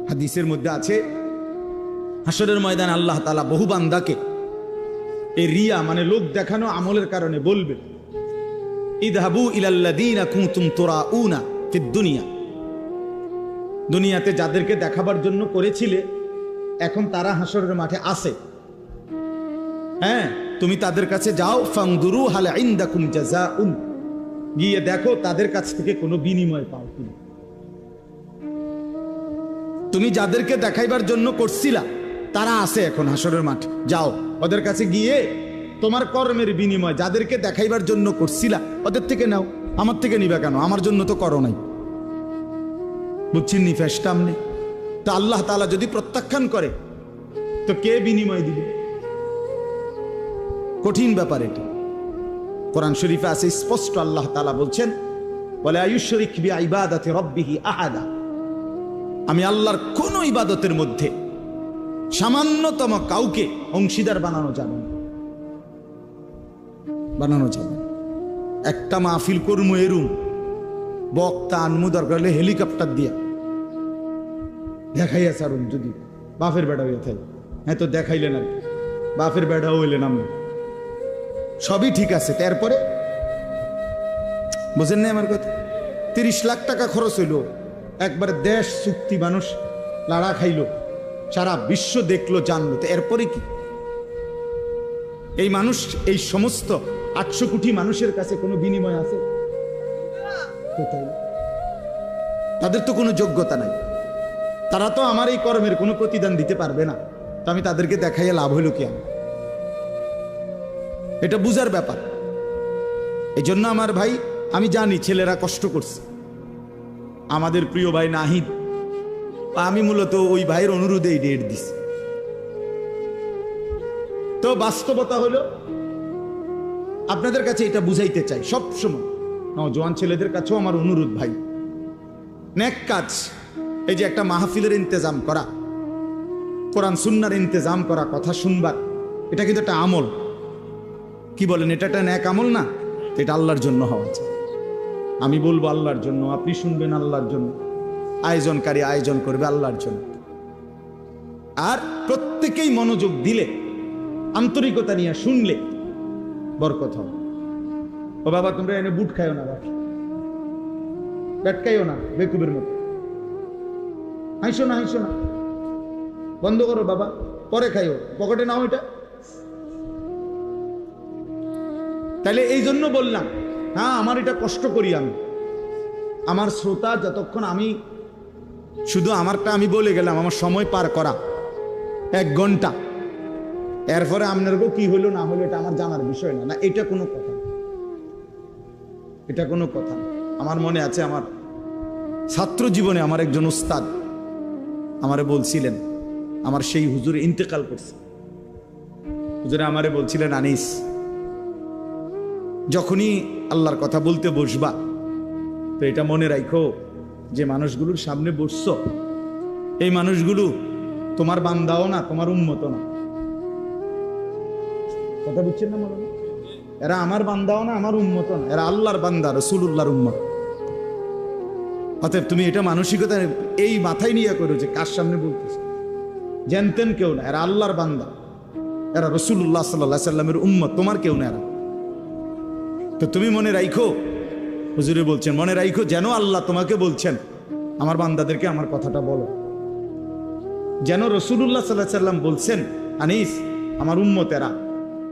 হাদিসের মধ্যে আছে, হাসরের ময়দানে আল্লাহ তাআলা বহু বান্দাকে এই রিয়া মানে লোক দেখানো আমলের কারণে বলবে, ইযহাবু ইলাল্লাযীনা কুনতুম তুরাউনা ফিদ দুনিয়া, দুনিয়াতে যাদেরকে দেখাবার জন্য করেছিলে এখন তারা হাসরের মাঠে আছে, হ্যাঁ তুমি তাদের কাছে যাও, ফানদুরু হাল ইনদাকুম জাযাউন, গিয়ে দেখো তাদের কাছ থেকে কোনো বিনিময় পাও কিনা। তুমি যাদেরকে দেখাইবার জন্য করছিলা তারা আছে এখন হাসরের মাঠে, যাও ওদের কাছে গিয়ে তোমার কর্মের বিনিময় যাদেরকে দেখাইবার জন্য করছিলা ওদের থেকে নাও, আমার থেকে নিবা কেন? আমার জন্য তো করো নাই। বুঝছেন নি ফেসটাম নেই তো আল্লাহ তাআলা যদি প্রত্যাখ্যান করে তো কে বিনিময় দিবে? কঠিন ব্যাপার এটা। কোরআন শরীফে আছে স্পষ্ট, আল্লাহ তাআলা বলছেন, ওয়ালা ইউশরিক বিইবাদাতি রাব্বিহি আহাদা, আমি আল্লাহর কোন ইবাদতের মধ্যে সামান্যতম কাউকে অংশীদার বানানো যাবে না, বানানো যাবে। একটা মাহফিল করমু এরুম বক্তা আনমু, দরকার হলে হেলিকপ্টার দিয়া দেখাইয়া সারুন, যদি বাপের বেড়া হইয়া থাকে, হ্যাঁ তো দেখাইলেন আর বাপের বেড়াও হইলেন আমরা, সবই ঠিক আছে। তারপরে বুঝেন না আমার কথা, 30 লাখ টাকা খরচ হইল, একবারে দেশ চুক্তি, মানুষ লাড়া খাইলো, সারা বিশ্ব দেখলো জানলো, তো এরপরে কি? এই মানুষ, এই সমস্ত 800 কোটি মানুষের কাছে কোনো বিনিময় আছে? তাদের তো কোনো যোগ্যতা নাই, তারা তো আমার এই কর্মের কোনো প্রতিদান দিতে পারবে না, তো আমি তাদেরকে দেখাইয়া লাভ হইল কি? এটা বুঝার ব্যাপার। এই জন্য আমার ভাই, আমি জানি ছেলেরা কষ্ট করছে, আমাদের প্রিয় ভাই নাহিদ, আমি মূলত ওই ভাইয়ের অনুরোধে এই ডেট দিছি। তো বাস্তবতা হলো, আপনাদের কাছে এটা বুঝাইতে চাই সবসময়, নওজোয়ান ছেলেদের কাছেও আমার অনুরোধ, ভাই নেক কাজ, এই যে একটা মাহফিলের ইন্তজাম করা, কোরআন সুন্নাহর ইন্তজাম করা, কথা শুনবার, এটা কিন্তু একটা আমল। কি বলেন, এটা একটা নেক আমল না? এটা আল্লাহর জন্য হওয়া চাই। আমি বলবো আল্লাহর জন্য, আপনি শুনবেন আল্লাহর জন্য, আয়োজনকারী আয়োজন করবে আল্লাহর জন্য। আর প্রত্যেকেই মনোযোগ দিলে, আন্তরিকতা নিয়ে শুনলে বরকত হবে। ও বাবা, তোমরা এনে বুট খাইও না, ব্যাটকাইও না বেকুবের মতো, হাইসো না, হাইসো না, বন্ধ করো বাবা, পরে খাইও, পকেটে নাও এটা। তাহলে এই জন্য বললাম, হ্যাঁ আমার এটা কষ্ট করি আমি, আমার শ্রোতা যতক্ষণ, আমি শুধু আমারটা আমি বলে গেলাম, আমার সময় পার করা 1 ঘন্টা, এরপরে আপনারও কি হলো না হলো এটা আমার জানার বিষয় না, এটা কোনো কথা, এটা কোনো কথা। আমার মনে আছে, আমার ছাত্র জীবনে আমার একজন উস্তাদ আমারে বলছিলেন, আমার সেই হুজুর ইন্তেকাল করছে, হুজুরে আমারে বলছিলেন, আনিস যখনই আল্লাহর কথা বলতে বসবা তো এটা মনে রাখো যে মানুষগুলোর সামনে বসছো, এই মানুষগুলো তোমার বান্দাও না, তোমার উম্মত না। কথা বুঝছেন না? মনে এরা আমার বান্দাও না, আমার উম্মত না, এরা আল্লাহর বান্দা, রাসূলুল্লাহর উম্মত। অতএব তুমি এটা মানসিকতা এই মাথায় নিয়ে করো যে কার সামনে বলতেছ, জানতেন কেউ না, এরা আল্লাহর বান্দা, এরা রাসূলুল্লাহ সাল্লাল্লাহু আলাইহি সাল্লামের উম্মত, তোমার কেউ না এরা। তো তুমি মনে রাখো, হুজুরে বলছেন মনে রাখো, যেন আল্লাহ তোমাকে বলছেন আমার বান্দাদেরকে আমার কথাটা বলো, যেন রাসূলুল্লাহ সাল্লাল্লাহু আলাইহি সাল্লাম বলছেন, আনিস আমার উম্মত এরা,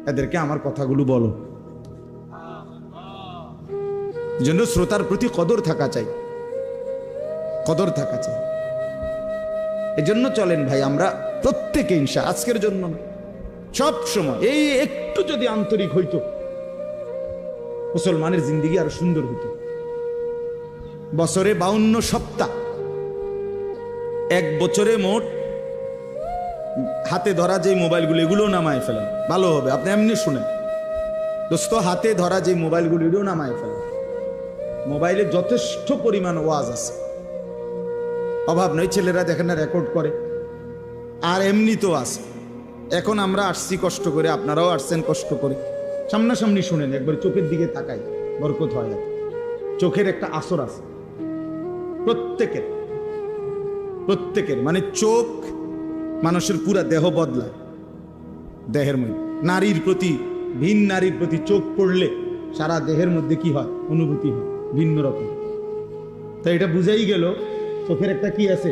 এদেরকে আমার কথাগুলো বলো। যেন শ্রোতার প্রতি কদর থাকা চাই, কদর থাকা চাই। এই জন্য চলেন ভাই, আমরা প্রত্যেকে ইনশা, আজকের জন্য সব সময় এই একটু যদি আন্তরিক হইতো, মুসলমানের জিন্দেগি আরো সুন্দর হতো। বছরে 52 সপ্তাহ, 1 বছরে মোট হাতে ধরা যে মোবাইলগুলো, এগুলো নামায় ফেলেন, ভালো হবে। আপনি এমনি শুনেন দোস্ত, হাতে ধরা যে মোবাইলগুলো, এগুলো নামায় ফেলেন। মোবাইলে যথেষ্ট পরিমাণ ওয়াজ আছে, অভাব নয়। ছেলেরা দেখেন না রেকর্ড করে, আর এমনি তো আছে। এখন আমরা আসছি কষ্ট করে, আপনারাও আসছেন কষ্ট করে, সামনাসামনি শুনেন, একবার চোখের দিকে তাকাই, বরকত হয়। চোখের একটা আসর আছে প্রত্যেকের। প্রত্যেকের, মানে চোখ মানুষের পুরা দেহ বদলায়। দেহের মধ্যে নারীর প্রতি, ভিন নারীর প্রতি চোখ পড়লে সারা দেহের মধ্যে কি হয়, অনুভূতি হয় ভিন্ন রকম। তাই এটা বুঝাই গেল চোখের একটা কি আছে,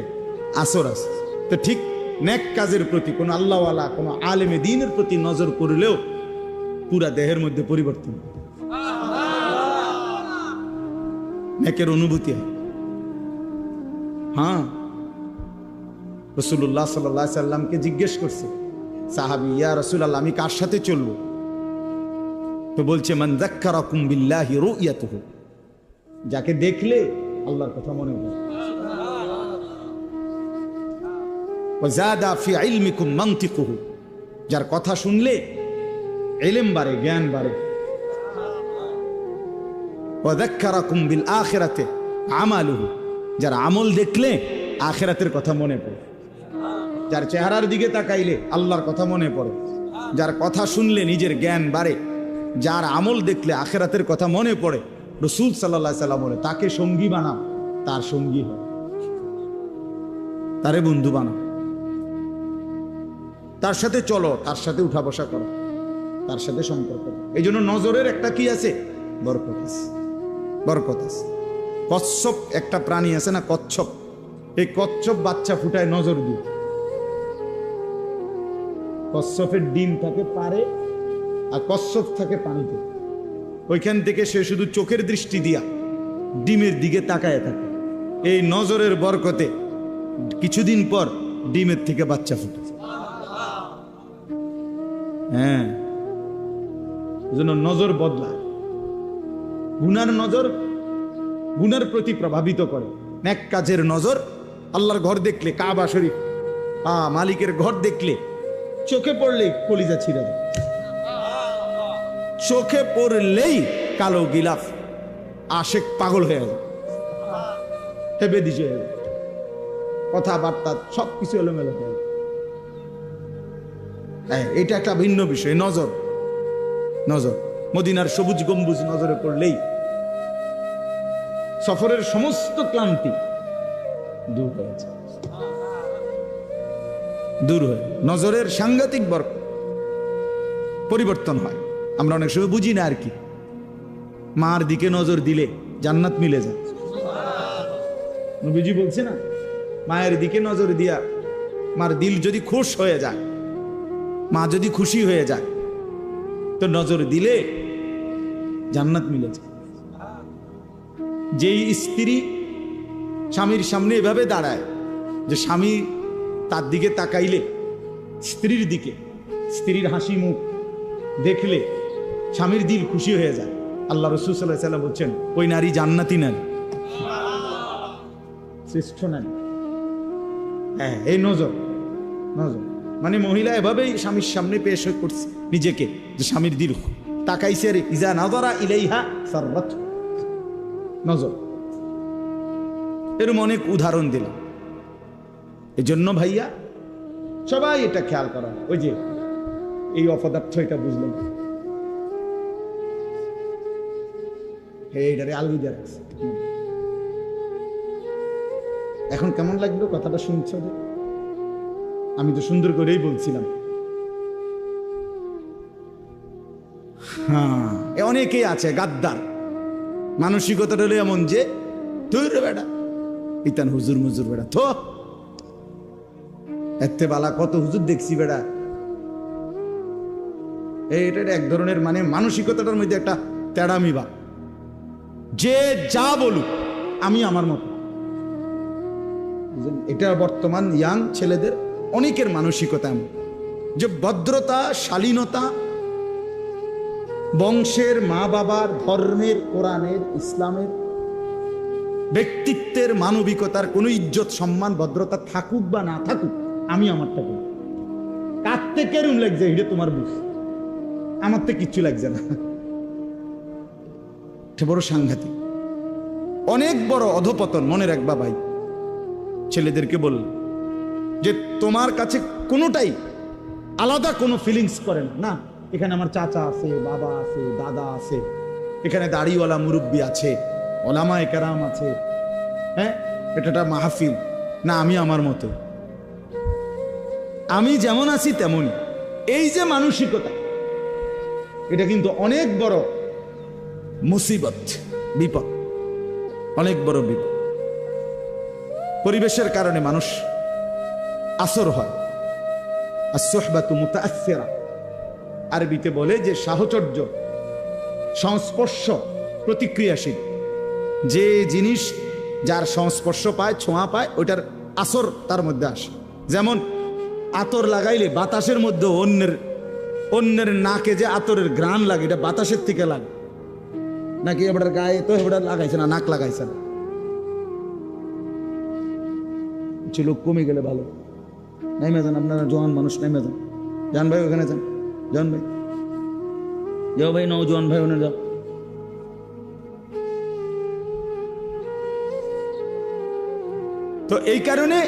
আসর আছে। তো ঠিক নেক কাজের প্রতি কোন আল্লাহওয়ালা, কোন আলেমে দ্বীনের প্রতি নজর করলেও পুরা দেহের মধ্যে পরিবর্তন, নেকের অনুভূতি হয়। হ্যাঁ, রাসূলুল্লাহ সাল্লাল্লাহু আলাইহি সাল্লামকে জিজ্ঞেস করছে সাহাবী, ইয়া রাসূলুল্লাহ, আমি কার সাথে চলবো? তো বলছে, মান যাক্কারাকুম বিল্লাহি রুয়াতুহু, যাকে দেখলে আল্লাহর কথা মনে পড়ে। ওয়া যাদা ফি ইলমিকুম মানতিকুহু, যার কথা শুনলে ইলম বাড়ে, জ্ঞান বাড়ে। ওয়া যাক্কারাকুম বিল আখিরাতি আমালুহু, যার আমল দেখলে আখিরাতের কথা মনে পড়ে। যার চেহারার দিকে তাকাইলে আল্লাহর কথা মনে পড়ে, যার কথা শুনলে নিজের জ্ঞান বাড়ে, যার আমল দেখলে আখিরাতের কথা মনে পড়ে। রাসূল সাল্লাল্লাহু আলাইহি সাল্লাম বলে, তাকে সঙ্গী বানাও, তার সঙ্গী হয়, তারে বন্ধু বানাও, তার সাথে চলো, তার সাথে উঠা বসা করো, তার সাথে সম্পর্ক। এই জন্য নজরের একটা কি আছে, বরকত আছে, বরকত আছে। কচ্ছপ একটা প্রাণী আছে না, কচ্ছপ, এই কচ্ছপ বাচ্চা ফুটায় নজর দিয়ে। কচ্ছপের ডিম থাকে পারে, আর কচ্ছপ থাকে পানিতে। ওইখান থেকে সে শুধু চোখের দৃষ্টি দিয়া ডিমের দিকে তাকায় থাকে। এই নজরের বরকতে কিছুদিন পর ডিমের থেকে বাচ্চা ফুটে। হ্যাঁ, এজন্য নজর বদলায়। গুনার নজর গুনার প্রতি প্রভাবিত করে, নেক কাজের নজর। আল্লাহর ঘর দেখলে, কাবা শরীফ, মালিকের ঘর দেখলে চোখে পড়লেই কলিজা ছিঁড়ে যায়, চোখে পড়লেই কালো গিলাফ আশেক পাগল হয়ে যায়, হেবে দিছে, কথাবার্তা সবকিছু এলোমেলো হয়ে যায়। এটা একটা ভিন্ন বিষয়, নজর। নজর, মদিনার সবুজ গম্বুজ নজরে পড়লেই সফরের সমস্ত ক্লান্তি দূর হয়েছে, দূর হয়ে নজরের সাংঘাতিক বরকত, পরিবর্তন হয়। আমরা অনেক সময় বুঝি না আর কি, মার দিকে নজর দিলে জান্নাত মিলে যায়। নবীজি বলছে না, মায়ের দিকে নজর দিয়া মার দিল যদি খুশ হয়ে যায়, মা যদি খুশি হয়ে যায়, তো নজর দিলে জান্নাত মিলে যায়। যেই স্ত্রী স্বামীর সামনে এভাবে দাঁড়ায় যে স্বামী তার দিকে তাকাইলে, স্ত্রীর দিকে, স্ত্রীর হাসি মুখ দেখলে স্বামীর দিল খুশি হয়ে যায়, আল্লাহ রাসূল সাল্লাল্লাহু আলাইহি ওয়াসাল্লাম বলছেন, ওই নারী জান্নাতি নারী, শ্রেষ্ঠ নারী। হ্যাঁ, এই নজর। নজর মানে মহিলা এভাবেই স্বামীর সামনে পেশ করছে নিজেকে, যে স্বামীর দিল তাকাইছে, রে ইজা নাযারা ইলাইহা সাররাত, নজর। এরকম অনেক উদাহরণ দিলাম। এই জন্য ভাইয়া সবাই এটা খেয়াল করা। ওই যে এই অপদার্থ, এটা বুঝলাম, এইটারে আলবিদা রাখছে। এখন কেমন লাগলো কথাটা শুনছ? আমি তো সুন্দর করেই বলছিলাম। হ্যাঁ, অনেকেই আছে গাদ্দার, মানসিকতাটা হলো এমন যে তুই রে বেটা, ইতান হুজুর মুজুর বেটা, থো এতে বালা কত হুজুর দেখছি বেটা। এটা এক ধরনের মানে মানসিকতাটার মধ্যে একটা তেড়ামি বা, যে যা বলুক আমি আমার মতো। এটা বর্তমান ইয়াং ছেলেদের অনেকের মানসিকতা এমন, যে ভদ্রতা, শালীনতা, বংশের, মা বাবার, ধর্মের, কোরআনের, ইসলামের, ব্যক্তিত্বের, মানবিকতার কোনো ইজ্জত, সম্মান, ভদ্রতা থাকুক বা না থাকুক, আমি আমারটা করি। কাঁদতে কেরম লাগছে এটা তোমার বুঝ, আমার তো কিচ্ছু লাগছে না। বড় সাংঘাতিক, অনেক বড় অধপতন। মনে রাখবা ভাই, ছেলেদেরকে বল যে তোমার কাছে কোনোটাই আলাদা কোনো ফিলিংস করে না। এখানে আমার চাচা আছে, বাবা আছে, দাদা আছে, এখানে দাড়িওয়ালা মুরব্বী আছে, ওলামায়ে কেরাম আছে, হ্যাঁ, এটা মাহফিল, না আমি আমার মতো, আমি যেমন আছি তেমনই। এই যে মানসিকতা, এটা কিন্তু অনেক বড় মুসিবত, বিপদ, অনেক বড় বিপদ। পরিবেশের কারণে মানুষ আসর হয়। as-suhbatu muta'aththira, আরবিতে বলে যে সাহচর্য, সংস্পর্শ প্রতিক্রিয়াশীল। যে জিনিস যার সংস্পর্শ পায়, ছোঁয়া পায়, ওইটার আসর তার মধ্যে আসে। যেমন আতর লাগাইলে বাতাসের মধ্যে অন্যের নাকে যে আতরের ঘ্রাণ লাগে, এটা বাতাসের থেকে লাগে, নাকি এবার গায়ে তো এবার লাগাইছে না, নাক লাগাইছে না। কিছু লোক কমে গেলে ভালো, নেমে যান আপনারা, জওয়ান মানুষ নেমে যান, জান ভাই ওখানে যান, জান ভাই যাও, ভাই নওজোয়ান ভাই ওখানে যাও। তো এই কারণে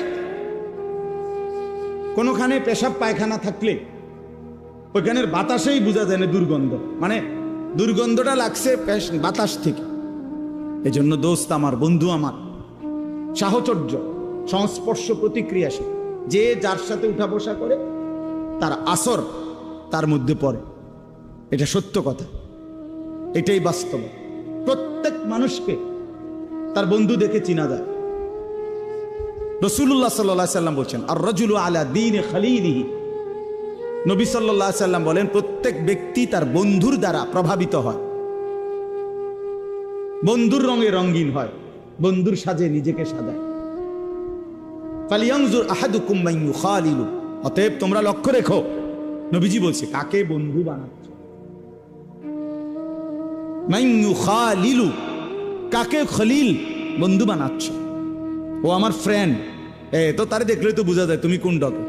কোনোখানে পেশাব পায়খানা থাকলে ওইখানের বাতাসেই বোঝা যায় না দুর্গন্ধ, মানে দুর্গন্ধটা লাগছে বাতাস থেকে। এই জন্য দোস্ত আমার, বন্ধু আমার, সাহচর্য, সংস্পর্শ প্রতিক্রিয়াশীল। যে যার সাথে উঠা বসা করে তার আসর তার মধ্যে পড়ে, এটা সত্য কথা, এটাই বাস্তব। প্রত্যেক মানুষকে তার বন্ধু দেখে চিনা যায়। রাসূলুল্লাহ সাল্লাল্লাহু আলাইহি সাল্লাম বলেন, আর রাজুলু আলা দীনি খালিলিহি। নবী সাল্লাল্লাহু আলাইহি সাল্লাম বলেন, প্রত্যেক ব্যক্তি তার বন্ধুর দ্বারা প্রভাবিত হয়, বন্ধুর রঙে রঙিন হয়, বন্ধুর সাজে নিজেকে সাজায়। ফালিয়ানজুর আহাদুকুম মান ইউখালিলু, অতএব তোমরা লক্ষ্য রেখো, নবীজি বলছে, কাকে বন্ধু বানাচ্ছ। মান ইউখালিলু, কাকে খলিল বন্ধু বানাচ্ছ। ও আমার ফ্রেন্ড, তো তারে দেখলে তো বোঝা যায় তুমি কোন ডকে।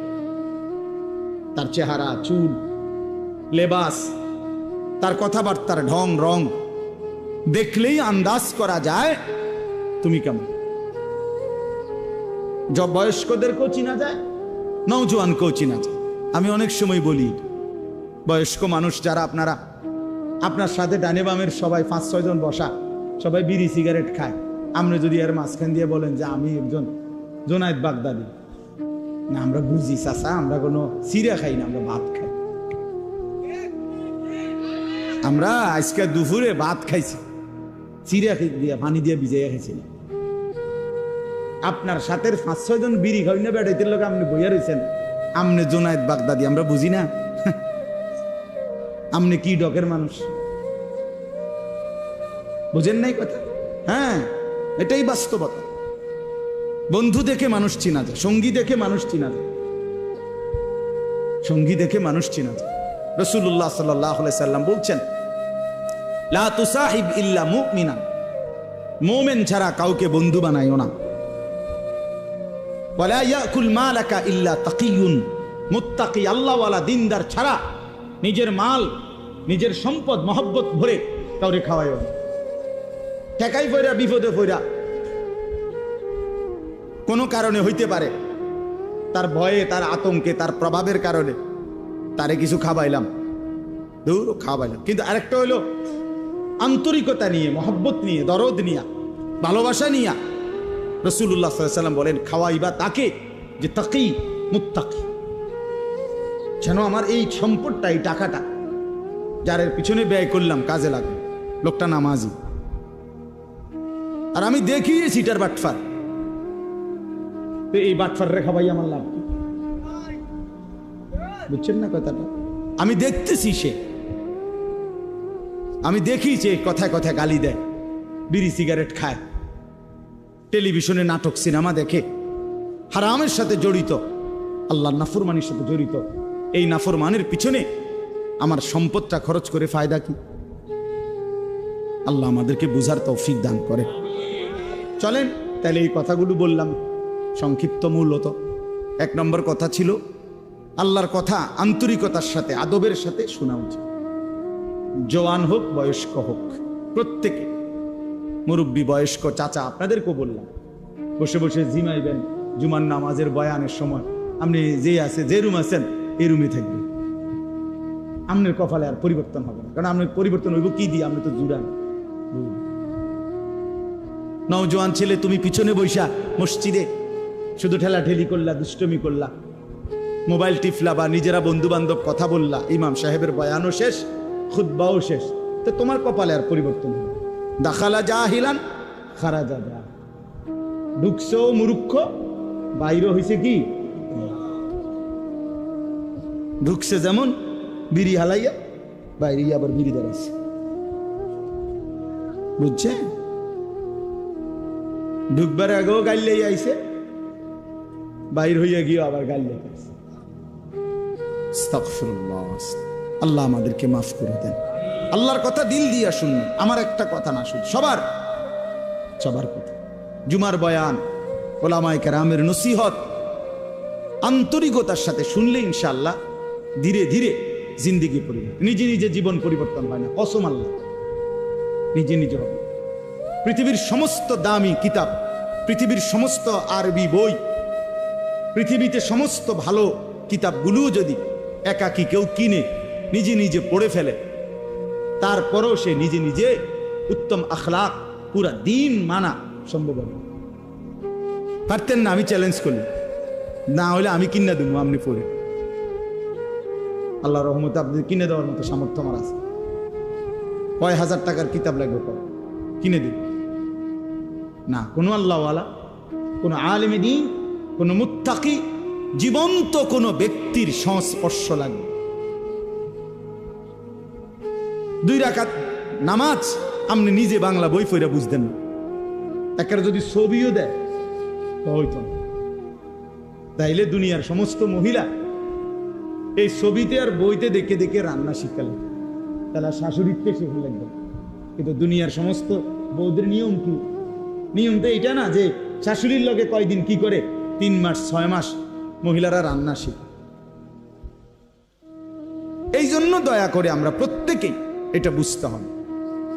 তার চেহারা, চুল, লেবাস, তার কথাবার্তার ঢং রং দেখলেই আন্দাজ করা যায় তুমি কেমন। বয়স্কদেরকেও চিনা যায়, নওজোয়ানকেও চিনা যায়। আমি অনেক সময় বলি, বয়স্ক মানুষ যারা আপনারা, আপনার সাথে ডানে বামের সবাই 5-6 জন বসা, সবাই বিড়ি সিগারেট খায়, আপনি যদি এর মাঝখান দিয়ে বলেন যে আমি একজন জোনায়েদ বাগদাদি, না আমরা বুঝি চাচা, আমরা কোনো সিরা খাই না, আমরা ভাত খাই। আমরা আজকে দুপুরে ভাত খাইছি, সিরা দিয়ে পানি দিয়ে ভিজাইয়া খাইছি না। আপনার সাথে 5-6 জন বিড়ি খাই না, বেড়াইতে লোক আপনি বইয়া রয়েছেন, আপনি জোনায়েদ বাগদাদি, আমরা বুঝি না। আপনি কি ডকের মানুষ, বুঝেন নাই কথা? হ্যাঁ, এটাই বাস্তবতা। বন্ধু দেখে মানুষ চিনা যায়, সঙ্গী দেখে মানুষ চিনা যায়, সঙ্গী দেখে মানুষ চিনা যায়। রাসূলুল্লাহ সাল্লাল্লাহু আলাইহি সাল্লাম বলছেন, লা তুসাহিব ইল্লা মুমিনান, মুমিন ছাড়া কাউকে বন্ধু বানাইও না। ওয়ালা ইয়াকুল মালাকা ইল্লা তাকিয়ুন, মুত্তাকি আল্লাহওয়ালা দিনদার ছাড়া নিজের মাল, নিজের সম্পদ মহব্বত ভরে কাউরে খাওয়াইও না। ঠেকাই পয়রা, বিপদে পয়রা, কোনো কারণে হইতে পারে, তার ভয়ে, তার আতঙ্কে, তার প্রভাবের কারণে তারে কিছু খাওয়াইলাম, দূর খাওয়াইলাম। কিন্তু আরেকটা হইল আন্তরিকতা নিয়ে, মহব্বত নিয়ে, দরদ নিয়া, ভালোবাসা নিয়া। রাসূলুল্লাহ সাল্লাল্লাহু আলাইহি সাল্লাম বলেন, খাওয়াইবা তাকে যে তাকি মুত্তাকি, যেন আমার এই সম্পদটা, এই টাকাটা যার পিছনে ব্যয় করলাম কাজে লাগবে, লোকটা নামাজি। আর আমি দেখি সিটার বাটফার, এই বাটফার রেখা ভাই আমার লাভ, বুঝছেন না কথাটা? আমি দেখতেছি, আমি দেখি যে কথায় কথায় গালি দেয়, বিড়ি সিগারেট খায়, টেলিভিশনে নাটক সিনেমা দেখে, হারামের সাথে জড়িত, আল্লাহর নাফরমানির সাথে জড়িত। এই নাফরমানের পিছনে আমার সম্পদটা খরচ করে ফায়দা কি? আল্লাহ আমাদেরকে বুঝার তৌফিক দান করে। চলেন তাহলে এই কথাগুলো বললাম সংক্ষিপ্ত। মূলত 1 নম্বর কথা ছিল, আল্লাহর কথা আন্তরিকতার সাথে, আদবের সাথে শোনা উচিত। জওয়ান হোক, বয়স্ক হোক, প্রত্যেকে, মুরব্বী, বয়স্ক, চাচা, আপনাদেরকেও বললাম, বসে বসে জিমাইবেন জুমার নামাজের বয়ানের সময়, আপনি যে আছে, যে রুম আছেন এই রুমে থাকবেন। আপনার কপালে আর পরিবর্তন হবে না, কারণ আপনার পরিবর্তন হইব কি দিয়ে? আপনি তো জুড়ান। নওজোয়ান ছেলে, তুমি পিছনে বৈশা মসজিদে শুধু ঠেলাঠেলি করলা, দুষ্টমি করলা, মোবাইল টিফলা, বা নিজেরা বন্ধু বান্ধব কথা বললা, ইমাম সাহেবের বয়ানও শেষ, খুতবাও শেষ, তো তোমার কপালে আর পরিবর্তন হবে। দাখালা জাহিলান খারাজা যা, ঢুকছো মূর্খ, বাইরে হইছে কি, ঢুকছে যেমন বিড়ি হালাইয়া, বাইরে আবার বিড়ি দাঁড়াইছে। বুঝছে? ঢুকবার আগেও গাইলেই আইছে, বাইর হইয়া গিয়ে আবার গাইলে আইছে। আস্তাগফিরুল্লাহ। আল্লাহ আমাদেরকে মাফ করে দেন। আল্লাহর কথা দিল দিয়া শুনুন, আমার একটা কথা না, শুন সবার সবার কথা। জুমার বয়ান, ওলামায়ে কেরামের নসিহত আন্তরিকতার সাথে শুনলে ইনশাআল্লাহ ধীরে ধীরে জিন্দেগি পরিবর্তন। নিজে নিজে জীবন পরিবর্তন হয় না, কসম আল্লাহ, নিজে নিজে হবে। পৃথিবীর সমস্ত দামি কিতাব, পৃথিবীর সমস্ত আরবি বই, পৃথিবীতে সমস্ত ভালো কিতাবগুলোও যদি একাকী কেউ কিনে নিজে নিজে পড়ে ফেলে, তারপরেও সে নিজে নিজে উত্তম আখলাক, পুরা দিন মানা সম্ভব হবে। পারতেন না? আমি চ্যালেঞ্জ করলাম, না হলে আমি কিনে দেবো, আপনি পড়ে। আল্লাহ রহমতে আপনি কিনে দেওয়ার মতো সামর্থ্য আমার আছে। কয় হাজার টাকার কিতাব লাগবে, কিনে দিন না। কোনো আল্লাহওয়ালা, কোনো আলেমে দ্বীন, কোনো মুত্তাকি, জীবন্ত কোনো ব্যক্তির সংস্পর্শ লাগবে। 2 রাকাত নামাজ আপনি নিজে বাংলা বই পড়ে বুঝতেন না, একের যদি ছবিও দেয় হইতো না। তাইলে দুনিয়ার সমস্ত মহিলা এই ছবিতে আর বইতে দেখে দেখে রান্না শিখালেন, তাহলে শাশুড়িকে শিখে লাগবে। কিন্তু দুনিয়ার সমস্ত বৌদের নিয়ম কি? নিয়ম তো এইটা না যে শাশুড়ির লগে কয়দিন কি করে, 3 মাস 6 মাস মহিলারা রান্না শিখে। এই জন্য দয়া করে আমরা প্রত্যেকেই এটা বুঝতে হবে,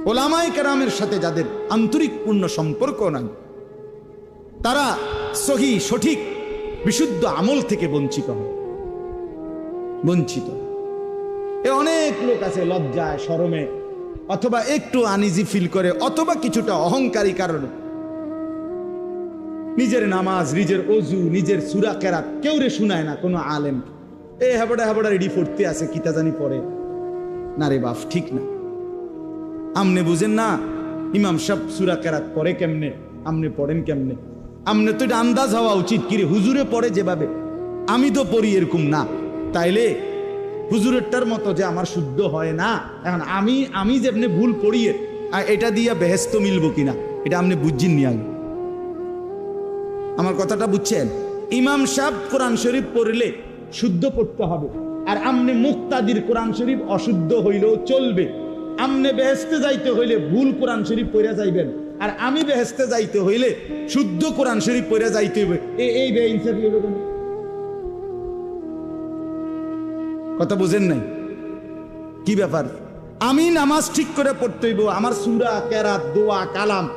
ওলামায়ে কেরামের সাথে যাদের আন্তরিক পূর্ণ সম্পর্ক নাই, তারা সহি সঠিক বিশুদ্ধ আমল থেকে বঞ্চিত হয়, বঞ্চিত। অনেক লোক আছে লজ্জায়, শরমে, অথবা একটু আনইজি ফিল করে, অথবা কিছুটা অহংকারী কারণে নিজের নামাজ, নিজের ওযু, নিজের সূরা কেরাত কেউ রে শুনায় না কোনো আলেম। হাবড়া হাবড়া রেডি পড়তে আছে, কিতা জানি পড়ে না রে বাপ, ঠিক না। আমনে বুঝেন না ইমাম সাহেব সূরা কেরাত পড়ে কেমনে, আমনে পড়েন কেমনে? আমনে তো এটা আন্দাজ হওয়া উচিত, কিরে হুজুরে পড়ে যেভাবে আমি তো পড়ি এরকম না, তাইলে হুজুরেরটার মতো যে আমার শুদ্ধ হয় না। এখন আমি যেমনি ভুল পড়িয়ে এটা দিয়া বেহেস্ত মিলবো কিনা, এটা আপনি বুঝছেন নি আগে? আমার কথাটা বুঝছেন? ইমাম সাহেব কোরআন শরীফ পড়লে শুদ্ধ পড়তে হবে, আর আমনে মুক্তাদির কোরআন শরীফ অশুদ্ধ হইলেও চলবে। আমনে বেহেস্তে যাইতে হইলে ভুল কোরআন শরীফ পড়ে যাইবেন, আর আমি বেহেস্তে যাইতে হইলে শুদ্ধ কোরআন শরীফ পড়ে যাইতে হইবে। এই বেইনসাফি হলো কেন? কথা বুঝেন নাই? কি ব্যাপার? আমি নামাজ ঠিক করে পড়তে হইব, আমার সূরা কেরাত দোয়া কালাম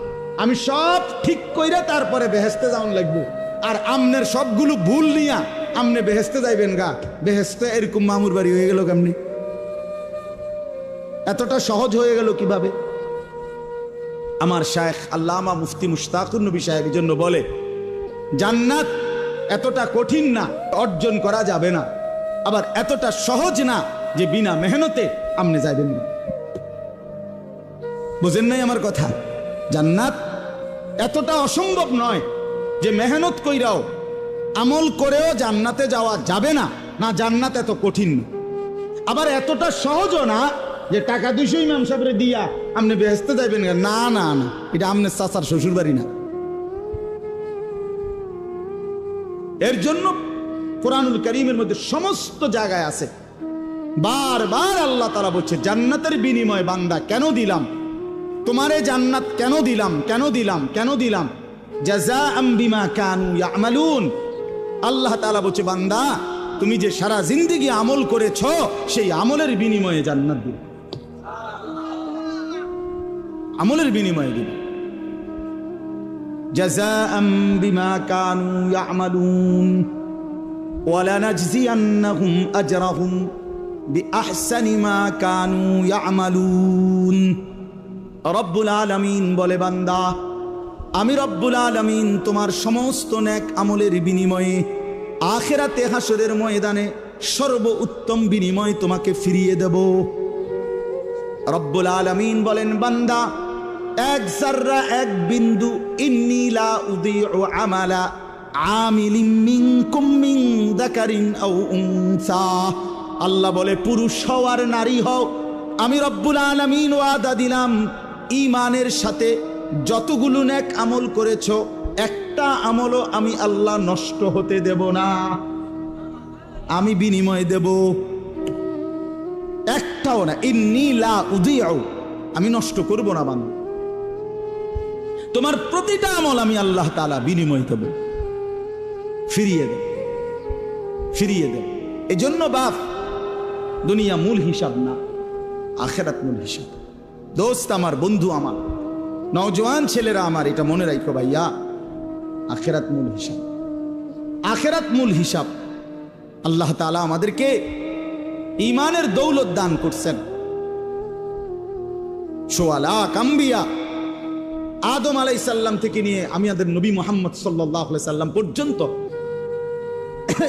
আমি সব ঠিক কইরা তারপরে বেহেস্তে যাওয়ান লাগবো। আর আমনের সবগুলো ভুল নিয়া আমনে বেহেস্তে যাইবেন গা, বেহেস্তে এরকম মামুর বাড়ি হয়ে গেল কেমনি? এতটা সহজ হয়ে গেল কিভাবে? আমার শায়েখ আল্লামা মুফতি মুশতাকুর নবী সাহেব এই জন্য বলে, জান্নাত এতটা কঠিন না, অর্জন করা যাবে না, আবার এতটা সহজ না যে বিনা মেহনতে আমনে যাইবেন না। বুঝেন নাই আমার কথা? জান্নাত এতটা অসম্ভব নয় যে মেহনত কইরাও আমল করেও জান্নাতে যাওয়া যাবে না, না জান্নাত এত কঠিন না। আবার এতটা সহজও না যে টাকা 200 ইমাম সাহেবরে দিয়া আপনি বেহেস্তে যাইবেন, না না না, এটা আমনের চাচার শ্বশুর বাড়ি না। এর জন্য কোরআনুল কারীমের মধ্যে সমস্ত জায়গায় আছে, বারবার আল্লাহ তাআলা বলছে জান্নাতের বিনিময় বান্দা কেন দিলাম তোমারে, জান্নাত কেন দিলাম, কেন দিলাম, কেন দিলাম, জাযাআম বিমা কানু ইয়ামালুন। আল্লাহ তাআলা বলছে বান্দা তুমি যে সারা জিন্দেগি আমল করেছ সেই আমলের বিনিময়ে জান্নাত দিলাম, আমলের বিনিময়ে দিলাম। জাযাআম বিমা কানু ইয়ামালুন ওয়ালানাজজিয়ান্নাহুম আজরাহুম বিআহসানি মা কানু ইয়ামালুন। রব্বুল আলামিন বলে বান্দা আমি রব্বুল আলামিন তোমার সমস্ত নেক আমলের বিনিময়ে আখিরাতে হাসরের ময়দানে সর্ব উত্তম বিনিময় তোমাকে ফিরিয়ে দেব। রব্বুল আলামিন বলেন, বান্দা এক জাররা এক বিন্দু, ইন্নী লা উযীউ আমালা আমিলিন মিনকুম মিন যাকারিন আও উনসা। আল্লাহ বলে, পুরুষ হও আর নারী হও, আমি রব্বুল আলামিন ওয়াদা দিলাম ঈমানের সাথে যতগুলো নেক আমল করেছো একটা আমলও আমি আল্লাহ নষ্ট হতে দেব না, আমি বিনিময় দেব, একটাও না। ইন্নী লা উযীউ, আমি নষ্ট করব না বান্দা, তোমার প্রতিটা আমল আমি আল্লাহ তাআলা বিনিময় দেব, ফিরিয়ে দেব, ফিরিয়ে দেব। এজন্য বাপ, দুনিয়া মূল হিসাব না, আখিরাত মূল হিসাব। দোস্ত আমার, বন্ধু আমার, নওজোয়ান ছেলেরা আমার, এটা মনে রাখো ভাইয়া, আখিরাত মূল হিসাব, আখিরাত মূল হিসাব। আল্লাহ তাআলা আমাদেরকে ঈমানের দৌলত দান করছেন। সোয়া লাখ আম্বিয়া, আদম আলাইহিস সালাম থেকে নিয়ে আমাদের নবী মুহাম্মদ সাল্লাল্লাহু আলাইহি সাল্লাম পর্যন্ত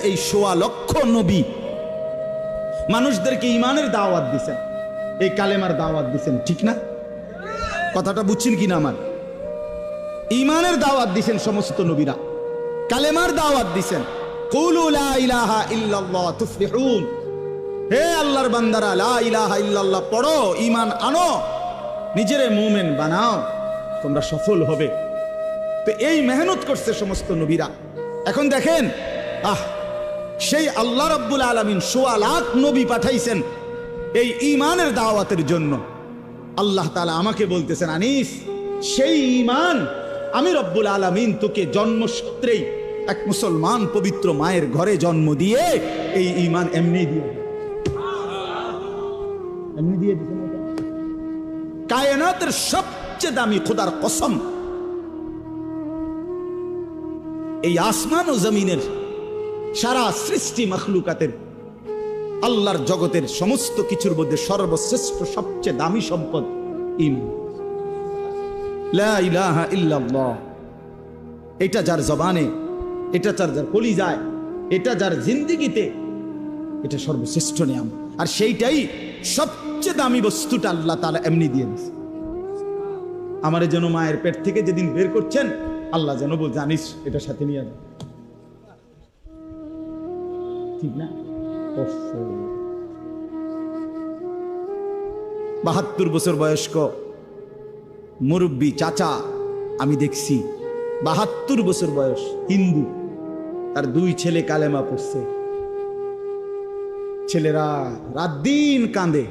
এই সোয়া লক্ষ নবী মানুষদেরকে ঈমানের দাওয়াত দিয়েছেন, এই কালেমার দাওয়াত দিয়েছেন, ঠিক না? কথাটা বুঝছেন কিনা আমার? ঈমানের দাওয়াত দিয়েছেন সমস্ত নবীরা, কালেমার দাওয়াত দিয়েছেন। কুলু লা ইলাহা ইল্লাল্লাহ তুফলিহুন, হে আল্লাহর বান্দারা লা ইলাহা ইল্লাল্লাহ পড়ো, ঈমান আনো, নিজেরে মুমিন বানাও, তোমরা সফল হবে। তো এই মেহনত করছে সমস্ত নবীরা। এখন দেখেন, সেই আল্লাহ রাব্বুল আলামিন সোয়া লাখ নবী পাঠাইছেন এই ঈমানের দাওয়াতের জন্য। আল্লাহ তাআলা আমাকে বলতেছেন, আনিস, সেই ঈমান আমি রব্বুল আলামিন তোকে জন্মসূত্রেই এক মুসলমান পবিত্র মায়ের ঘরে জন্ম দিয়ে এই ঈমান এমনি দিয়ে দিয়েছেন। কায়নাতের সবচেয়ে দামি খোদার কসম, এই আসমান ও জমিনের সারা সৃষ্টি মখলুকাতের আল্লাহর জগতের সমস্ত কিছুর মধ্যে সর্বশ্রেষ্ঠ সবচেয়ে দামি সম্পদ ঈমান, লা ইলাহা ইল্লাল্লাহ। এটা যার জবানে, এটা যার কলিজায়, এটা যার জিন্দেগিতে, এটা সর্বশ্রেষ্ঠ নিয়ামত। আর সেইটাই সবচেয়ে দামি বস্তুটা আল্লাহ তাআলা এমনি দিয়ে দিয়েছে। আমারে যেন মায়ের পেট থেকে যেদিন বের করছেন, আল্লাহ যেন বল, জানিস এটা সাথে নিয়ে যাবে, ঠিক না? ৭২ বছর বয়স্ক মুরব্বী চাচা আমি দেখছি, ৭২ বছর বয়স, হিন্দু, তার 2 ছেলে কালেমা পড়ছে। ছেলেরা রাত দিন কাঁদে।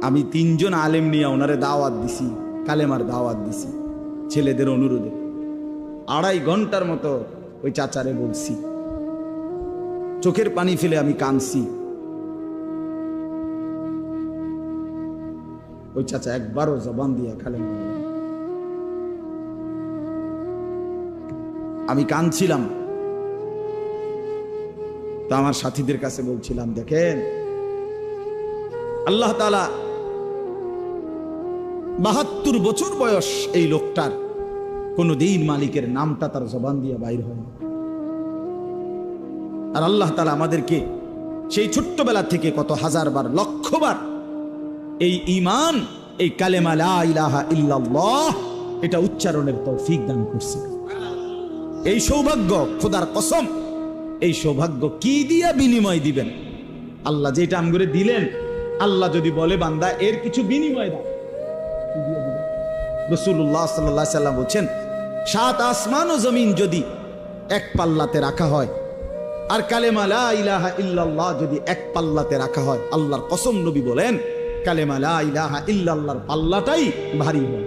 আমি 3 জন আলেম নিয়ে ওনারে দাওয়াত দিছি, কালেমার দাওয়াত দিছি ছেলেদের অনুরোধে। 2.5 ঘন্টার মতো ওই চাচারে বলছি, চোখের পানি ফেলে আমি কাঁদছি। ওই চাচা একবারও জবান দিয়া কালেমা বলেন। আমি কাঁদছিলাম, তা আমার সাথীদের কাছে বলছিলাম, দেখেন আল্লাহ তাআলা ৭২ বছর বয়স এই লোকটার, কোনদিন মালিকের নামটা তার জবান দিয়ে বাইর হয় না। আর আল্লাহ তাআলা আমাদেরকে সেই ছোট্টবেলা থেকে কত হাজারবার, লক্ষবার এই ঈমান, এই কালেমা লা ইলাহা ইল্লাল্লাহ, এটা উচ্চারণের তৌফিক দান করছে। এই সৌভাগ্য, খোদার কসম, এই সৌভাগ্য কি দিয়া বিনিময় দিবেন? আল্লাহ যেটা আমগরে দিলেন, আল্লাহ যদি বলে বান্দা এর কিছু বিনিময় দাও, রাসূলুল্লাহ সাল্লাল্লাহু আলাইহি সাল্লাম বলেন, 7 আসমান ও জমিন যদি এক পাল্লাতে রাখা হয়, আর কালেমা লা ইলাহা ইল্লাল্লাহ যদি এক পাল্লাতে রাখা হয়, আল্লাহর কসম নবী বলেন কালেমা লা ইলাহা ইল্লাল্লাহর পাল্লাটাই ভারী হয়।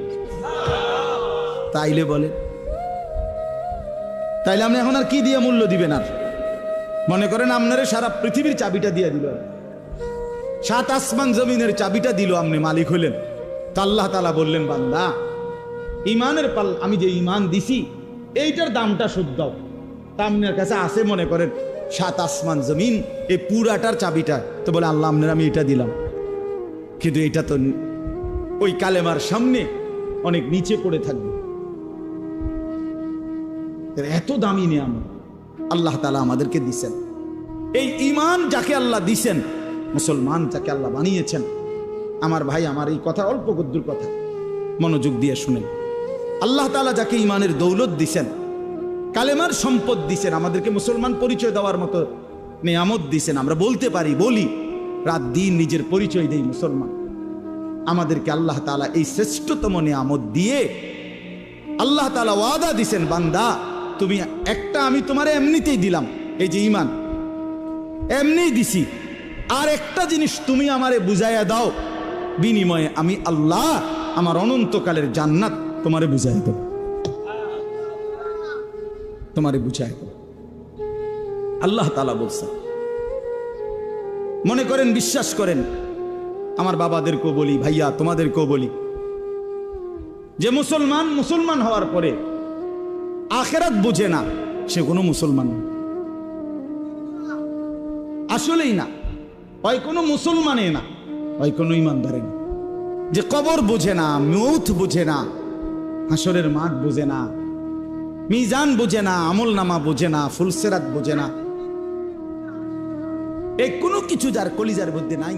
তাইলে বলেন, তাইলে আপনি এখন আর কি দিয়ে মূল্য দিবেন? আর মনে করেন আপনারে সারা পৃথিবীর চাবিটা দিয়ে দিল, 7 আসমান জমিনের চাবিটা দিল, আপনি মালিক হইলেন। তা আল্লাহ তাআলা বললেন, বান্দা ঈমানের পাল, আমি যে ঈমান দিছি এইটার দামটা শোধ দাও। তা আপনার কাছে আছে মনে করেন 7 আসমান জমিন, এই পুরাটার চাবিটা, তো বলে আল্লাহ আপনার আমি এটা দিলাম, কিন্তু এটা তো ওই কালেমার সামনে অনেক নিচে পড়ে থাকবে, নিয়ামতের, এত দামি নিয়ামত আল্লাহ তাআলা আমাদেরকে দিছেন। এই ঈমান যাকে আল্লাহ দিছেন, মুসলমান যাকে আল্লাহ বানিয়েছেন, আমার ভাই, আমার এই কথা অল্প গদ্দুর কথা, মনোযোগ দিয়ে শুনেন। আল্লাহ তাআলা যাকে ঈমানের দৌলত দিছেন, কালেমার সম্পদ দিছেন, আমাদেরকে মুসলমান পরিচয় দেওয়ার মতো নিয়ামত দিছেন, আমরা বলতে পারি, বলি, রাত দিন নিজের পরিচয় দেই মুসলমান। আমাদেরকে আল্লাহ তাআলা এই শ্রেষ্ঠতম নিয়ামত দিয়ে আল্লাহ তাআলা ওয়াদা দিছেন, বান্দা তুমি একটা, আমি তোমারে এমনিতেই দিলাম, এই যে ঈমান এমনিই দিছি, আর একটা জিনিস তুমি আমারে বুঝাইয়া দাও, বিনিময়ে আমি আল্লাহ আমার অনন্তকালের জান্নাত তোমারে বুঝাই দেব, তোমারে বুঝাই দেব। আল্লাহ তাআলা বলছেন। মনে করেন, বিশ্বাস করেন, আমার বাবাদেরকেও বলি, ভাইয়া তোমাদেরকেও বলি, যে মুসলমান হওয়ার পরে আখিরাত বুঝে না, সে কোনো মুসলমান না, আসলেই না। হয় কোনো মুসলমানে না, হয় কোনো ঈমানদারে না। যে কবর বুঝে না, মৌত বুঝে না, হাসরের মাঠ বুঝে না, মিজান বুঝে না, আমল নামা বুঝে না, ফুলসেরাত বুঝে না, এই কোনো কিছু যার কলিজার মধ্যে নাই,